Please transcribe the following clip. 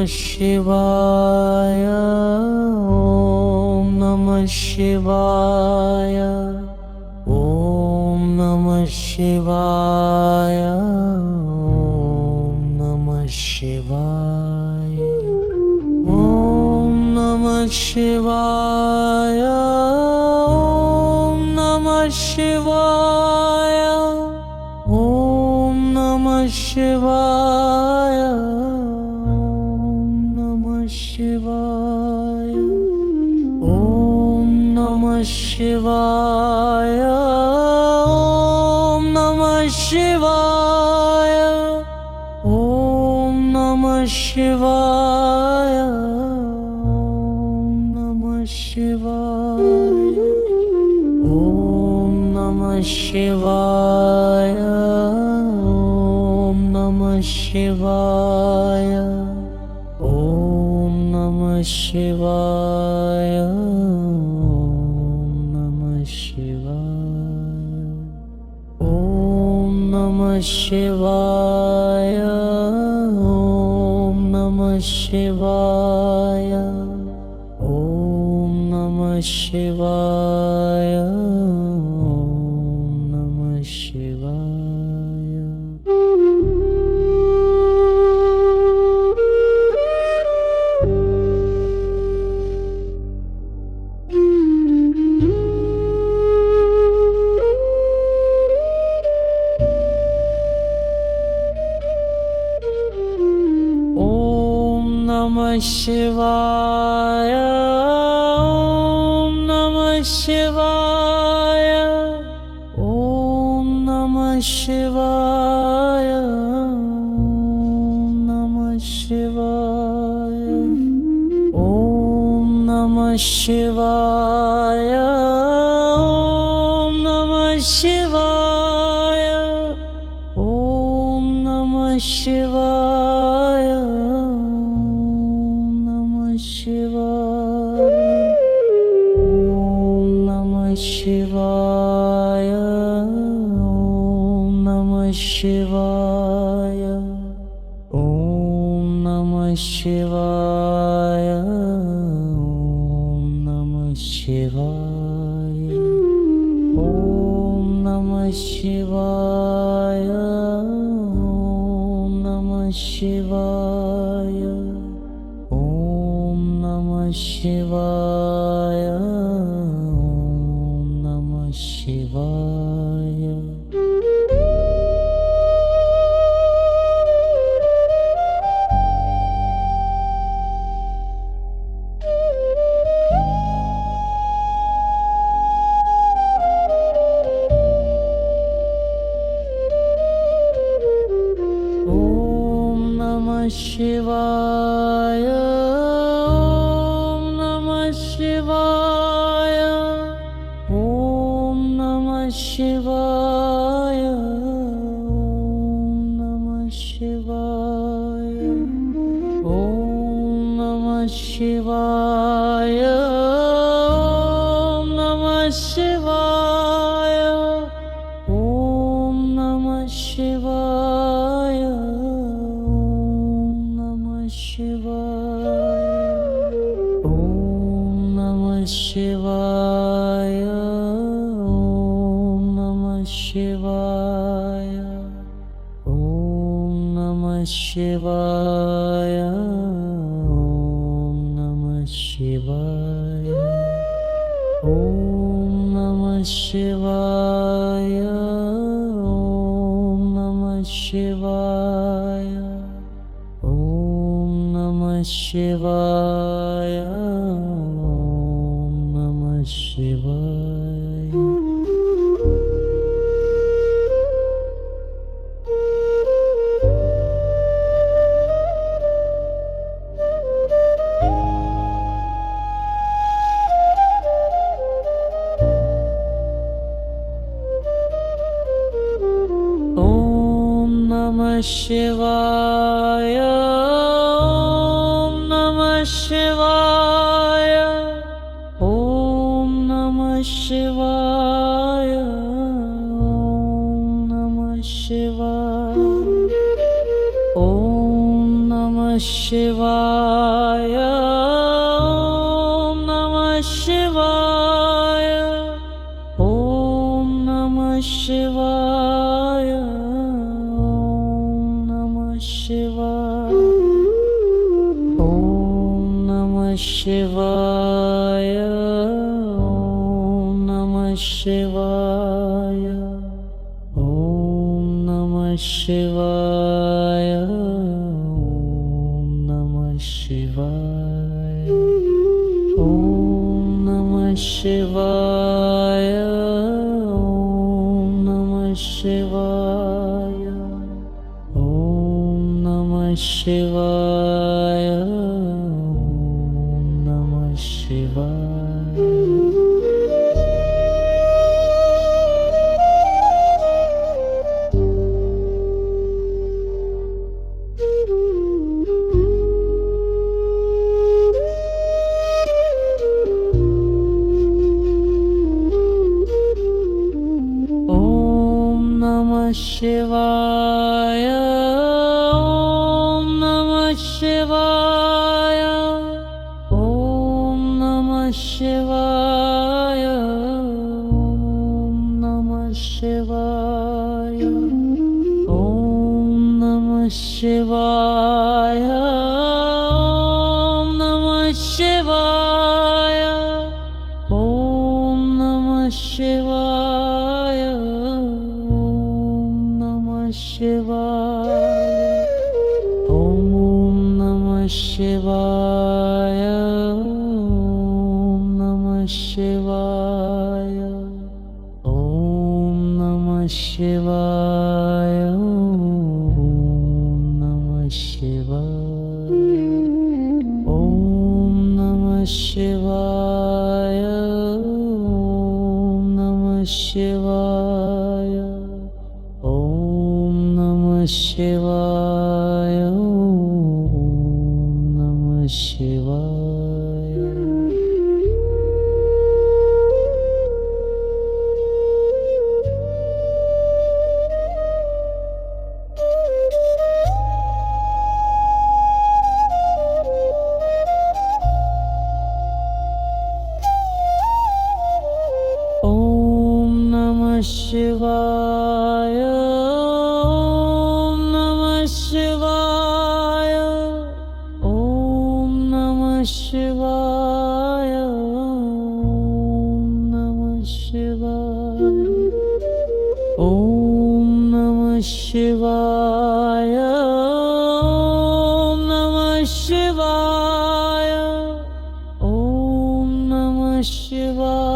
शिवाय ॐ नमः शिवाय ॐ नमः शिवाय ॐ नमः शिवाय ॐ नमः शिवाय ॐ नमः शिवाय ॐ नमः शिवाय शिवाय ॐ नमः शिवाय ॐ नमः शिवाय ॐ नमः शिवाय ॐ नमः शिवाय ॐ नमः शिवाय ॐ नमः शिवाय ॐ नमः शिवाय ॐ नमः शिवाय ॐ नमः शिवाय ॐ नमः शिवाय ॐ नमः शिवाय नमः शिवाय ॐ नमः शिवाय ॐ नमः शिवाय ॐ नमः शिवाय ॐ नमः शिवाय ॐ नमः शिवाय ॐ नमः शिवाय शिवाय ॐ नमः शिवाय ॐ नमः शिवाय ॐ नमः शिवाय ॐ नमः शिवाय ॐ नमः शिवाय ॐ नमः शिवाय शिवाय ॐ नमः शिवाय ॐ नमः शिवाय शिवाय ॐ नमः शिवाय ॐ नमः शिवाय ॐ नमः शिवाय ॐ नमः शिवाय ॐ नमः शिवाय ॐ नमः शिवाय शिवाय ॐ नमः शिवाय ॐ नमः शिवाय ॐ नमः शिवाय ॐ नमः शिवाय ॐ नमः शिवाय ॐ नमः शिवाय शिवाय ॐ नमः शिवाय ॐ नमः शिवाय ॐ नमः शिवाय ॐ नमः शिवाय ॐ नमः શિવાય ઓમ નમઃ શિવાય ઓમ નમઃ શિવાય ઓમ નમઃ શિવાય ઓમ નમઃ શિવાય ઓમ નમઃ શિવાય ઓમ નમઃ શિવાય ઓમ નમઃ શિવાય ઓમ નમઃ શિવાય ઓમ નમઃ શિવાય ઓમ નમઃ શિવાય ઓમ નમઃ શિવાય શિવાય ઓમ નમઃ શિવાય ઓમ નમઃ શિવાય ઓમ નમઃ શિવાય ઓમ નમઃ શિવાય ઓમ નમઃ શિવાય ઓમ નમઃ શિવાય શિવાય ઓમ નમઃ શિવાય ઓમ નમઃ શિવાય ઓમ નમઃ શિવાય ઓમ નમઃ શિવાય ઓમ નમઃ શિવાય ઓમ નમઃ શિવાય ઓમ નમઃ શિવાય ઓમ નમઃ શિવાય ઓમ નમઃ શિવાય ઓમ નમઃ શિવાય ઓમ નમઃ શિવાય ઓમ નમઃ શિવાય ઓમ નમઃ શિવાય ઓમ નમઃ શિવાય ઓમ નમઃ શિવાય